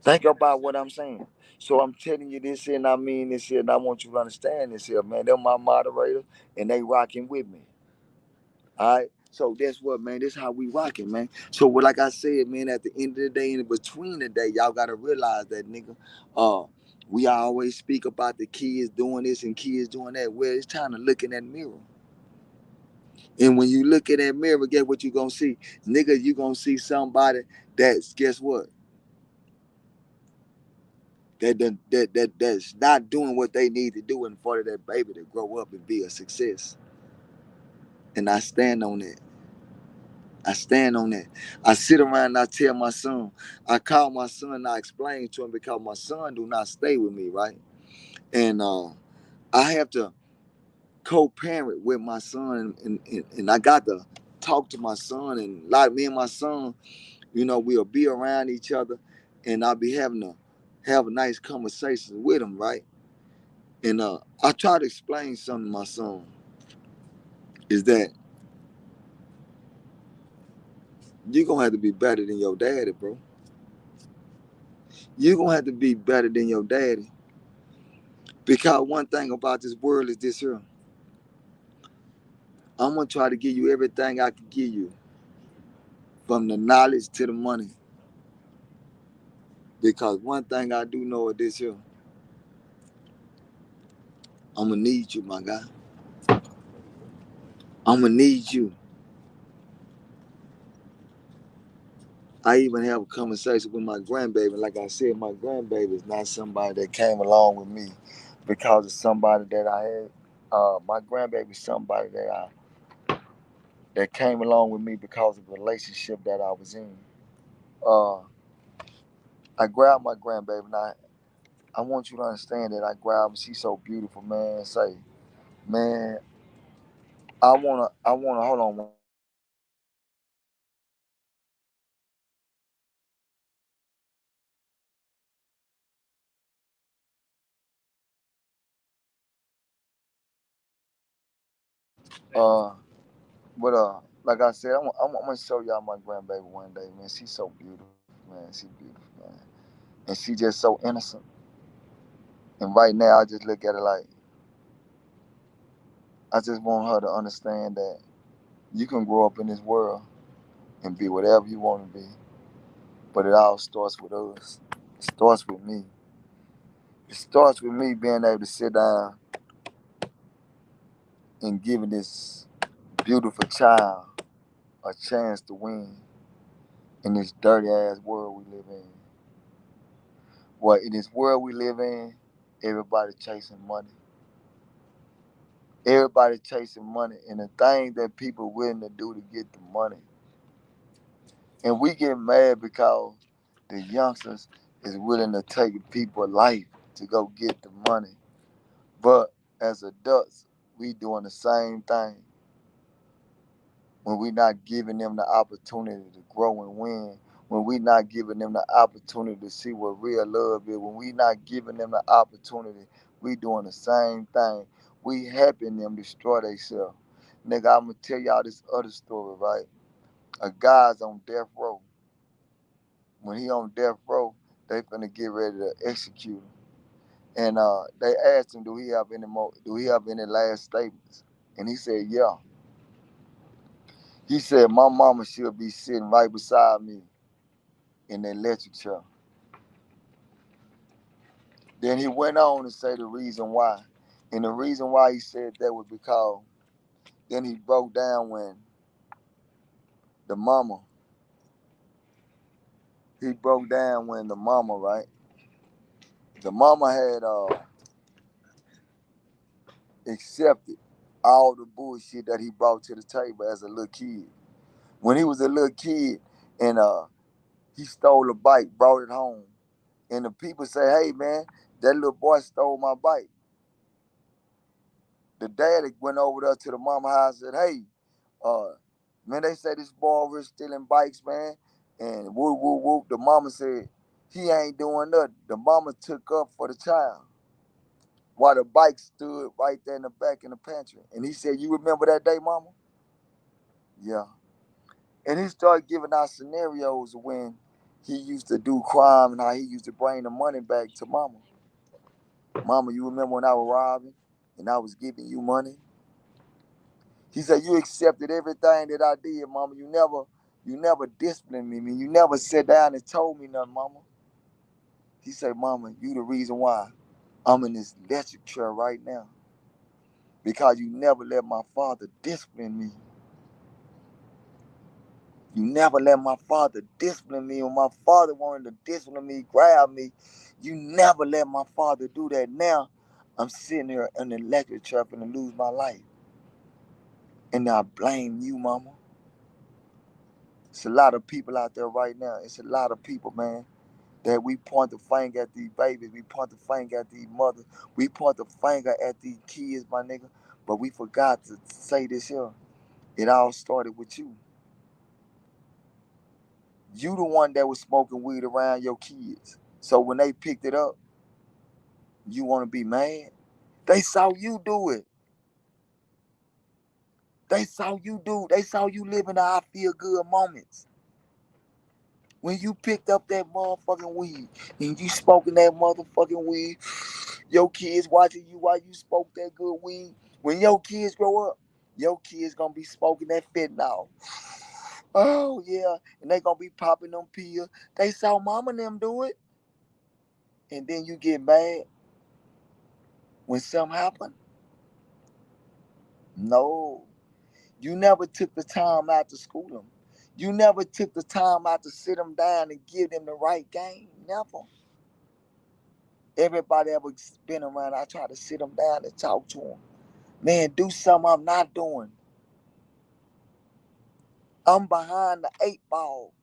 Think about what I'm saying. So I'm telling you this here, and I mean this here, and I want you to understand this here, man. They're my moderators, and they rocking with me. All right. So that's what, man. This how we rocking, man. So, what, like I said, man, at the end of the day, in between the day, y'all gotta realize that, nigga. We always speak about the kids doing this and kids doing that. Well, it's time to look in that mirror. And when you look in that mirror, guess what you gonna see? Nigga, you gonna see somebody that's, guess what? That's not doing what they need to do in order for that baby to grow up and be a success. And I stand on that. I stand on that. I sit around and I tell my son, I call my son and I explain to him because my son do not stay with me, right? And I have to co-parent with my son, and I got to talk to my son, and like me and my son, we'll be around each other, and I'll be having to have a nice conversation with him, right? And I try to explain something to my son is that you're gonna have to be better than your daddy, bro. You're gonna have to be better than your daddy. Because one thing about this world is this here. I'm gonna try to give you everything I can give you, from the knowledge to the money. Because one thing I do know is this here. I'm gonna need you, my guy. I'm gonna need you. I even have a conversation with my grandbaby. Like I said, my grandbaby is not somebody that came along with me because of somebody that I had. My grandbaby is somebody that came along with me because of the relationship that I was in. Uh, I grabbed my grandbaby, and I want you to understand that I grabbed her. She's so beautiful, man. Say, man, I wanna hold on. Uh, but like I said, I'm gonna show y'all my grandbaby one day, man. She's so beautiful, man. She's beautiful, man, and she just so innocent. And right now, I just look at it like I just want her to understand that you can grow up in this world and be whatever you want to be, but it all starts with us. It starts with me. It starts with me being able to sit down and giving this beautiful child a chance to win in this dirty ass world we live in. Well, in this world we live in, everybody chasing money. Everybody chasing money, and the things that people willing to do to get the money. And we get mad because the youngsters is willing to take people's life to go get the money. But as adults, we doing the same thing when we not giving them the opportunity to grow and win, when we not giving them the opportunity to see what real love is, when we not giving them the opportunity, we doing the same thing. We helping them destroy themselves. Nigga, I'm gonna tell y'all this other story, right? A guy's on death row. When he on death row, they finna get ready to execute him. And they asked him, do he have any last statements? And he said, yeah. He said, my mama should be sitting right beside me in the electric chair. Then he went on to say the reason why. And the reason why he said that was because then he broke down when the mama He broke down when the mama, right? The mama had accepted all the bullshit that he brought to the table as a little kid. When he was a little kid and he stole a bike, brought it home. And the people say, hey man, that little boy stole my bike. The daddy went over there to the mama house and said, hey, uh, man, they say this boy was stealing bikes, man. And whoop, whoop, whoop. The mama said, he ain't doing nothing. The mama took up for the child while the bike stood right there in the back in the pantry. And he said, you remember that day, mama? Yeah. And he started giving out scenarios when he used to do crime and how he used to bring the money back to mama. Mama, you remember when I was robbing and I was giving you money? He said, you accepted everything that I did, mama. You never disciplined me. You never sat down and told me nothing, mama. He said, mama, you the reason why I'm in this electric chair right now. Because you never let my father discipline me. You never let my father discipline me. When my father wanted to discipline me, grab me, you never let my father do that. Now, I'm sitting here in the electric chair and lose my life. And I blame you, mama. It's a lot of people out there right now. It's a lot of people, man, that we point the finger at these babies. We point the finger at these mothers. We point the finger at these kids, my nigga. But we forgot to say this here. It all started with you. You the one that was smoking weed around your kids. So when they picked it up, you want to be mad? They saw you do it. They saw you do. They saw you live in the I feel good moments. When you picked up that motherfucking weed and you smoking that motherfucking weed, your kids watching you while you spoke that good weed. When your kids grow up, your kids gonna be smoking that fentanyl. Oh yeah, and they gonna be popping them pills. They saw mama and them do it, and then you get mad when something happen. No, you never took the time out to school them. You never took the time out to sit them down and give them the right game. Never. Everybody ever been around, I try to sit them down and talk to them. Man, do something I'm not doing. I'm behind the 8 ball.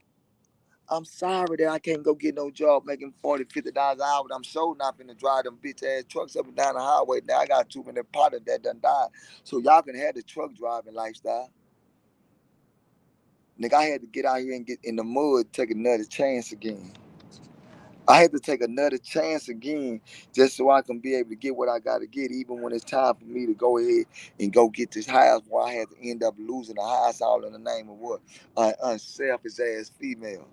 I'm sorry that I can't go get no job making $40, $50 an hour. I'm so not finna drive them bitch ass trucks up and down the highway. Now I got too many partners that done died. So y'all can have the truck driving lifestyle. Nigga, I had to get out here and get in the mud, take another chance again. I had to take another chance again just so I can be able to get what I got to get, even when it's time for me to go ahead and go get this house where I had to end up losing the house all in the name of what? An unselfish ass female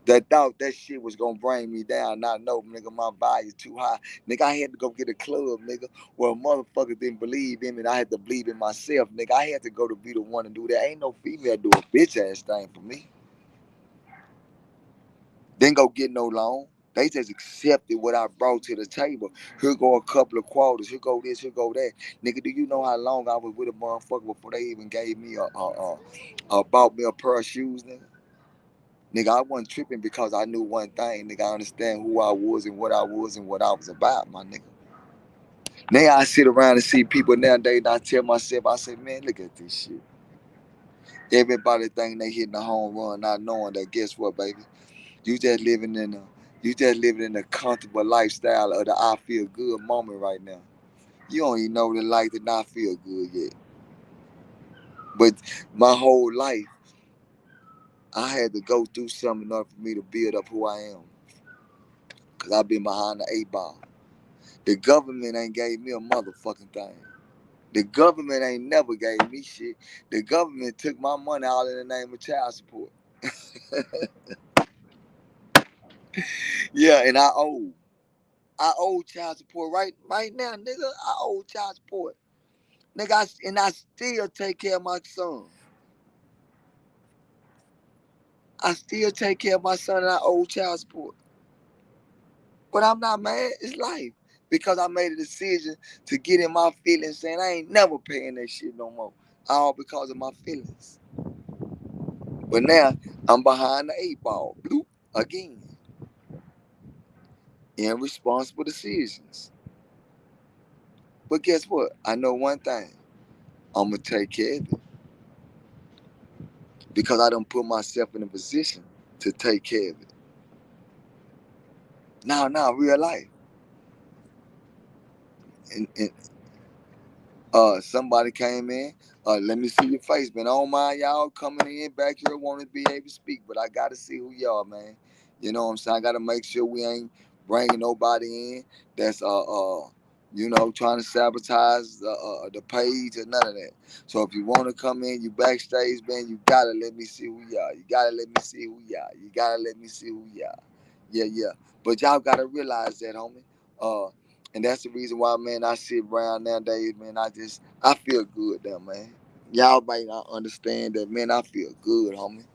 that thought that shit was gonna bring me down. Not know, nigga, my value too high. Nigga, I had to go get a club, nigga, where a motherfucker didn't believe in me and I had to believe in myself. Nigga, I had to go to be the one to do that. Ain't no female do a bitch ass thing for me. Didn't go get no loan. They just accepted what I brought to the table. Here go a couple of quarters. Here go this. Here go that. Nigga, do you know how long I was with a motherfucker before they even gave me bought me a pair of shoes, nigga? Nigga, I wasn't tripping because I knew one thing. Nigga, I understand who I was and what I was and what I was about, my nigga. Now I sit around and see people nowadays and I tell myself, I say, man, look at this shit. Everybody think they hitting a home run, not knowing that guess what, baby? You just living in a comfortable lifestyle of the I feel good moment right now. You don't even know the life that not feel good yet. But my whole life, I had to go through something in order for me to build up who I am. Cause I've been behind the 8 ball. The government ain't gave me a motherfucking thing. The government ain't never gave me shit. The government took my money all in the name of child support. Yeah, and I owe. I owe child support right now, nigga. I owe child support. Nigga, I still take care of my son. I still take care of my son and I owe child support. But I'm not mad. It's life. Because I made a decision to get in my feelings saying I ain't never paying that shit no more. All because of my feelings. But now I'm behind the 8 ball. Bloop. Again, irresponsible decisions. But guess what? I know one thing. I'm going to take care of it because I done put myself in a position to take care of it. Now, real life. And somebody came in. Let me see your face, man. I don't mind y'all coming in back here, want to be able to speak, but I gotta see who y'all, man. You know what I'm saying? I gotta make sure we ain't bringing nobody in that's trying to sabotage the page or none of that. So if you want to come in, you backstage, man, you gotta let me see who y'all. You gotta let me see who y'all. You gotta let me see who y'all. Yeah. But y'all gotta realize that, homie. And that's the reason why, man, I sit around nowadays, man. I feel good there, man. Y'all might not understand that, man. I feel good, homie.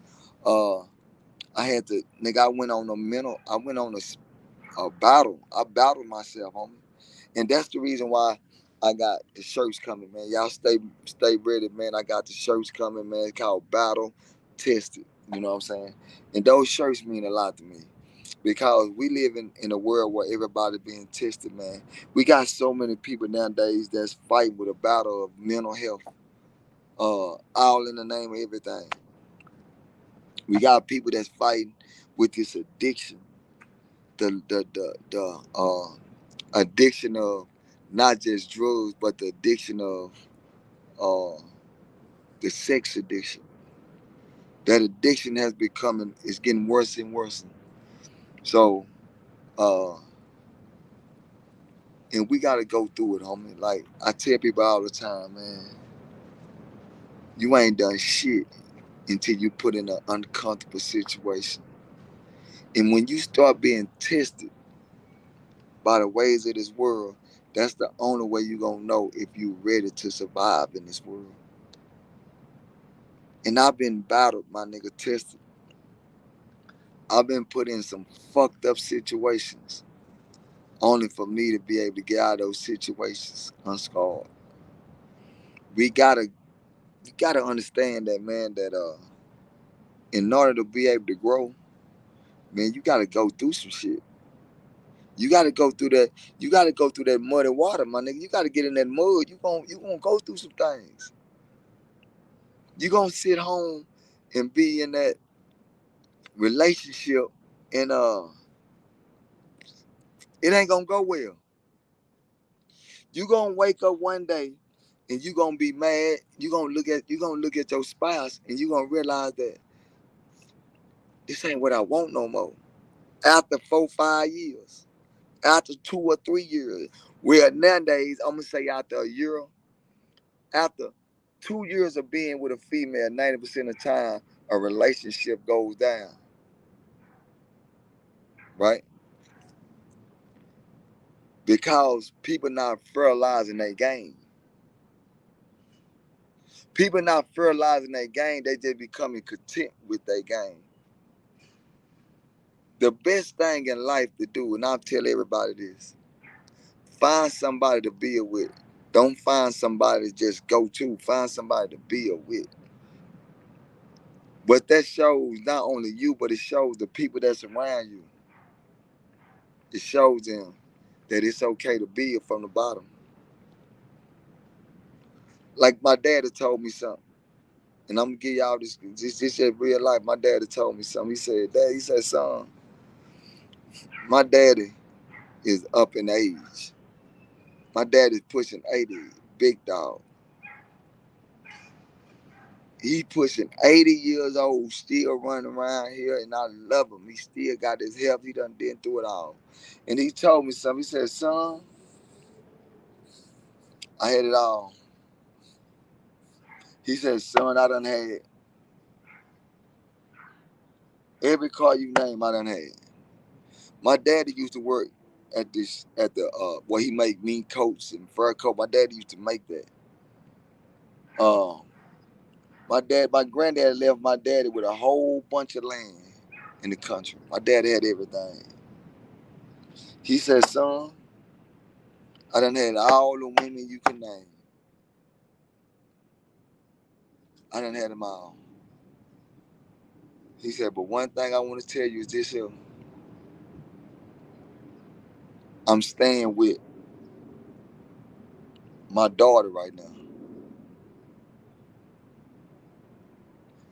Uh, I had to, nigga. I went on a battle. I battled myself, homie, and that's the reason why I got the shirts coming, man. Y'all stay ready, man. I got the shirts coming, man. It's called Battle Tested. You know what I'm saying? And those shirts mean a lot to me because we live in a world where everybody being tested, man. We got so many people nowadays that's fighting with a battle of mental health, all in the name of everything. We got people that's fighting with this addiction, the addiction of not just drugs, but the addiction of uh, the sex addiction. That addiction is getting worse and worse. So, uh, and we got to go through it, homie. Like I tell people all the time, man, you ain't done shit until you put in an uncomfortable situation. And when you start being tested by the ways of this world, that's the only way you're going to know if you're ready to survive in this world. And I've been battled, my nigga, tested. I've been put in some fucked up situations only for me to be able to get out of those situations unscarred. We gotta You gotta understand that, man, that in order to be able to grow, man, you gotta go through some shit. You gotta go through that. You gotta go through that muddy water, my nigga. You gotta get in that mud. You gonna go through some things. You gonna sit home and be in that relationship, and it ain't gonna go well. You gonna wake up one day, and you gonna be mad. You gonna look at your spouse, and you gonna realize that this ain't what I want no more. After 4, 5 years. After 2 or 3 years. Well, nowadays, I'm gonna say after a year, after 2 years of being with a female, 90% of the time, a relationship goes down, right? Because people not fertilizing their game. People not fertilizing their game, they just becoming content with their game. The best thing in life to do, and I'll tell everybody this, find somebody to build with. Don't find somebody to just go to. Find somebody to build with. But that shows not only you, but it shows the people that's around you. It shows them that it's okay to build from the bottom. Like my daddy told me something, and I'm gonna give y'all this is real life. My daddy told me something. He said, "Dad," he said, "Son, my daddy is up in age. My daddy's pushing 80, big dog. He pushing 80 years old, still running around here, and I love him. He still got his health. He done been through it all." And he told me something. He said, "Son, I had it all." He said, "Son, I done had every car you name. I done had." My daddy used to work where he make mean coats and fur coat. My daddy used to make that. Um, my granddad left my daddy with a whole bunch of land in the country. My dad had everything. He said, "Son, I done had all the women you can name. I done had them all. He said, but one thing I want to tell you is this here. I'm staying with my daughter right now.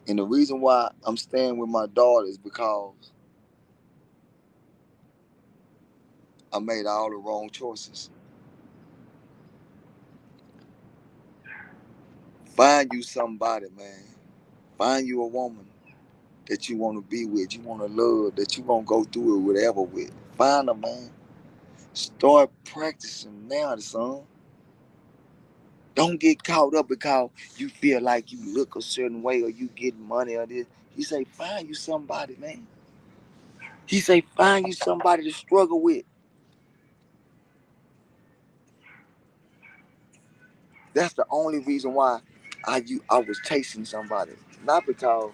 And the reason why I'm staying with my daughter is because I made all the wrong choices. Find you somebody, man. Find you a woman that you want to be with, you want to love, that you want to go through it, whatever with. Find her, man. Start practicing now, son. Don't get caught up because you feel like you look a certain way or you get money or this. He say, find you somebody, man. He say, find you somebody to struggle with. That's the only reason why I was chasing somebody. Not because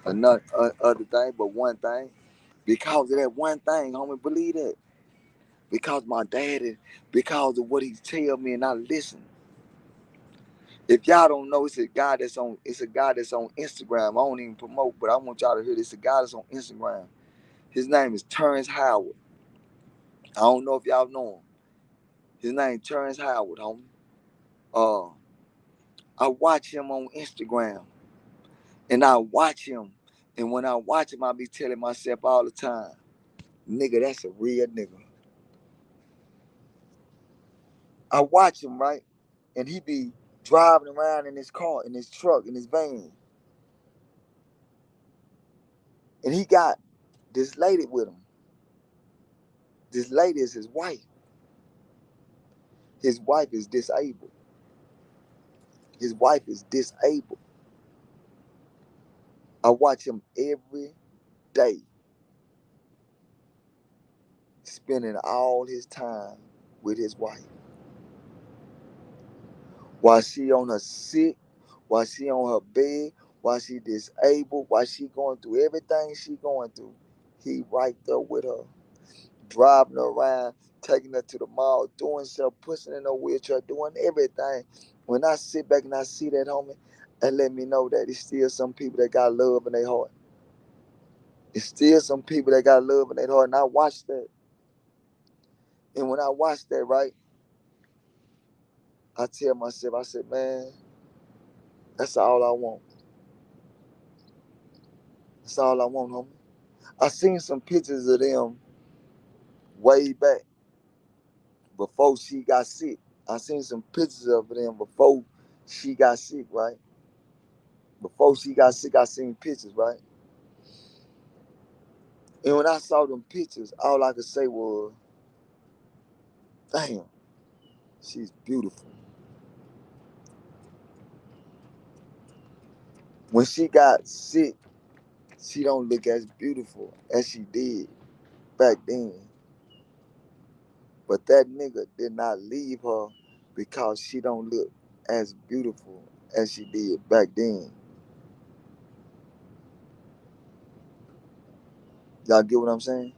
another other thing, but one thing. Because of that one thing, homie, believe that. Because my daddy, because of what he tell me and I listen. If y'all don't know, it's a guy that's on Instagram. I don't even promote, but I want y'all to hear this. A guy that's on Instagram. His name is Terrence Howard. I don't know if y'all know him. His name Terrence Howard, homie. Uh, I watch him on Instagram, and I watch him, and when I watch him, I be telling myself all the time, nigga, that's a real nigga. I watch him, right, and he be driving around in his car, in his truck, in his van, and he got this lady with him. This lady is his wife. His wife is disabled. His wife is disabled. I watch him every day, spending all his time with his wife. While she on her sick, while she on her bed, while she disabled, while she going through everything she going through, he right there with her, driving her around, taking her to the mall, doing stuff, pushing in her wheelchair, doing everything. When I sit back and I see that, homie, and let me know that it's still some people that got love in their heart. It's still some people that got love in their heart, and I watched that. And when I watched that, right, I tell myself, I said, man, that's all I want. That's all I want, homie. I seen some pictures of them way back before she got sick. I seen some pictures of them before she got sick, right? Before she got sick, I seen pictures, right? And when I saw them pictures, all I could say was, damn, she's beautiful. When she got sick, she don't look as beautiful as she did back then. But that nigga did not leave her because she don't look as beautiful as she did back then. Y'all get what I'm saying?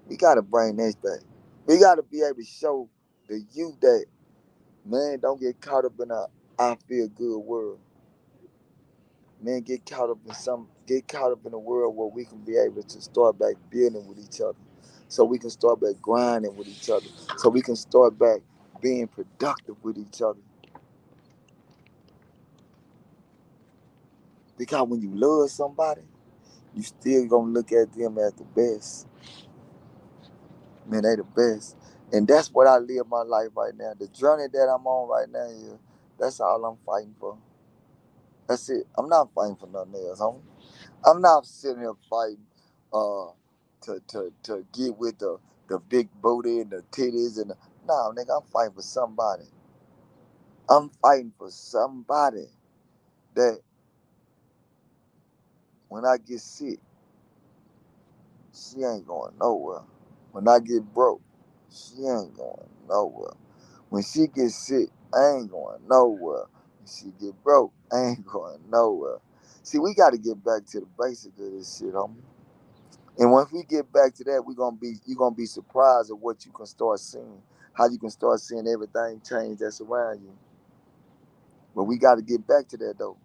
We gotta bring that back. We gotta be able to show the youth that, man, don't get caught up in a I feel good world. Man, get caught up in a world where we can be able to start back building with each other. So we can start back grinding with each other. So we can start back being productive with each other. Because when you love somebody, you still gonna look at them as the best. Man, they the best. And that's what I live my life right now. The journey that I'm on right now is that's all I'm fighting for. That's it. I'm not fighting for nothing else, homie. I'm not sitting here fighting uh to get with the big booty and the titties and the, nah, nigga, I'm fighting for somebody. I'm fighting for somebody that when I get sick, she ain't going nowhere. When I get broke, she ain't going nowhere. When she gets sick, I ain't going nowhere. When she get broke, I ain't going nowhere. See, we got to get back to the basics of this shit, homie. And once we get back to that, you're gonna be surprised at what you can start seeing, how you can start seeing everything change that's around you. But we got to get back to that though.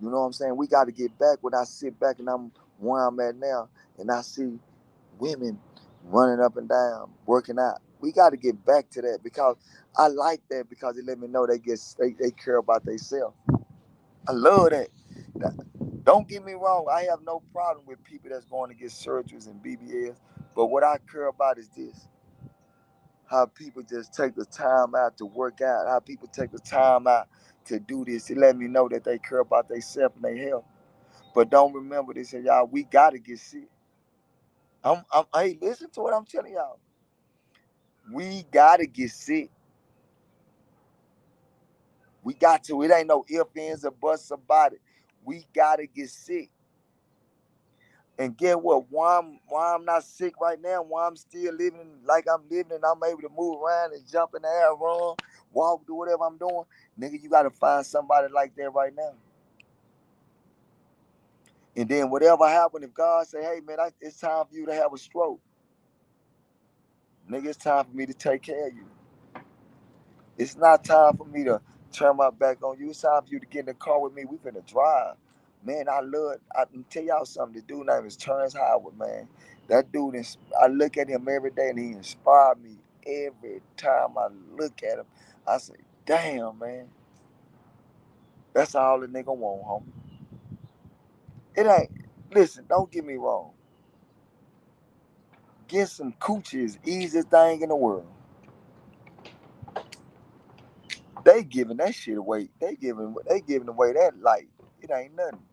You know what I'm saying? We got to get back. When I sit back and I'm where I'm at now, and I see women running up and down, working out. We got to get back to that because I like that because it let me know they care about themselves. I love that. Now, don't get me wrong. I have no problem with people that's going to get surgeries and BBLs. But what I care about is this: how people just take the time out to work out. How people take the time out to do this. It let me know that they care about themselves and their health. But don't remember this, and y'all. We gotta get sick. Hey, listen to what I'm telling y'all. We gotta get sick. We got to. It ain't no ifs, ands, or buts about it. We gotta get sick. And get what? Why I'm not sick right now? Why I'm still living like I'm living and I'm able to move around and jump in the air, run, walk, do whatever I'm doing? Nigga, you gotta find somebody like that right now. And then whatever happen, if God say, hey man, it's time for you to have a stroke, nigga, it's time for me to take care of you. It's not time for me to turn my back on you. It's time for you to get in the car with me. We finna drive. Man, I can tell y'all something. The dude name is Terrence Howard, man. That dude, I look at him every day and he inspired me every time I look at him. I say, damn, man. That's all the nigga want, homie. It ain't, listen, don't get me wrong. Get some coochie is the easiest thing in the world. They giving that shit away. They giving away that like it ain't nothing.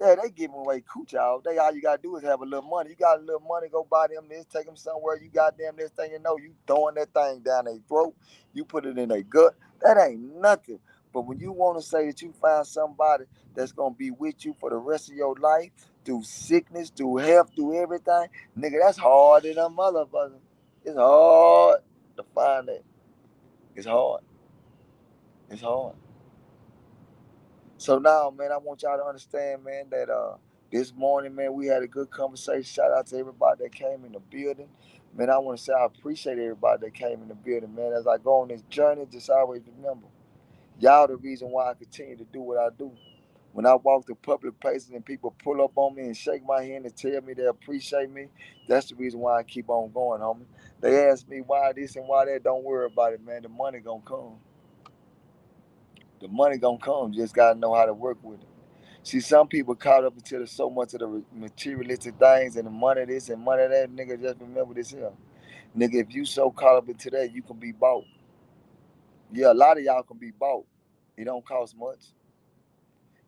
Yeah, they giving away cooch out. They all you gotta do is have a little money. You got a little money, go buy them this, take them somewhere. You goddamn this thing, you know, you throwing that thing down their throat. You put it in their gut. That ain't nothing. But when you want to say that you find somebody that's gonna be with you for the rest of your life, through sickness, through health, through everything, nigga, that's hard in a motherfucker. It's hard to find that. It's hard. It's hard. So now, man, I want y'all to understand, man, that this morning, man, we had a good conversation. Shout out to everybody that came in the building. Man, I want to say I appreciate everybody that came in the building, man. As I go on this journey, just always remember, y'all the reason why I continue to do what I do. When I walk to public places and people pull up on me and shake my hand and tell me they appreciate me, that's the reason why I keep on going, homie. They ask me why this and why that. Don't worry about it, man. The money gonna come. The money gonna come. You just gotta know how to work with it. See, some people caught up into so much of the materialistic things and the money this and money that. Nigga, just remember this here. Nigga, if you so caught up into that, you can be bought. Yeah, a lot of y'all can be bought. It don't cost much.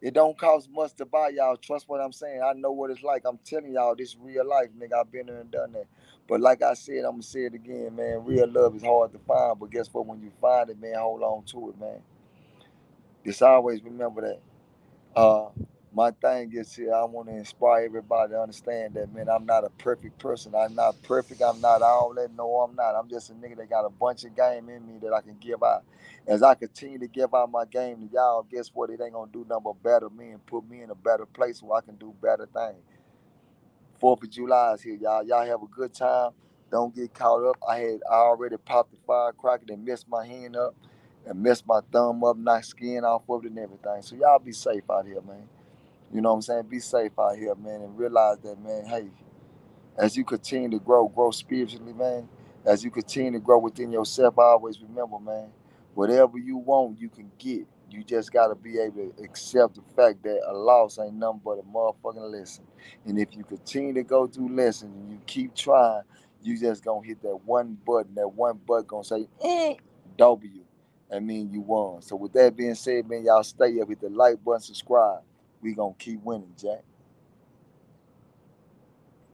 It don't cost much to buy y'all. Trust what I'm saying. I know what it's like. I'm telling y'all this real life, nigga. I've been there and done that. But like I said, I'm gonna say it again, man. Real love is hard to find, but guess what? When you find it, man, hold on to it, man. Just always remember that. Uh, my thing is here. I want to inspire everybody to understand that, man. I'm not a perfect person. I'm not perfect. I'm not all that. No, I'm not. I'm just a nigga that got a bunch of game in me that I can give out. As I continue to give out my game to y'all, guess what? It ain't gonna do nothing but better me and put me in a better place where I can do better things. 4th of July is here, y'all. Y'all have a good time. Don't get caught up. I already popped the firecracker and messed my hand up and messed my thumb up, knocked skin off of it and everything. So y'all be safe out here, man. You know what I'm saying? Be safe out here, man, and realize that, man, hey, as you continue to grow spiritually, man, as you continue to grow within yourself, I always remember, man, whatever you want, you can get. You just got to be able to accept the fact that a loss ain't nothing but a motherfucking lesson. And if you continue to go through lessons and you keep trying, you just going to hit that one button. That one button going to say, W. That mean you won. So with that being said, man, y'all stay up, hit the like button, subscribe. We going to keep winning, Jack.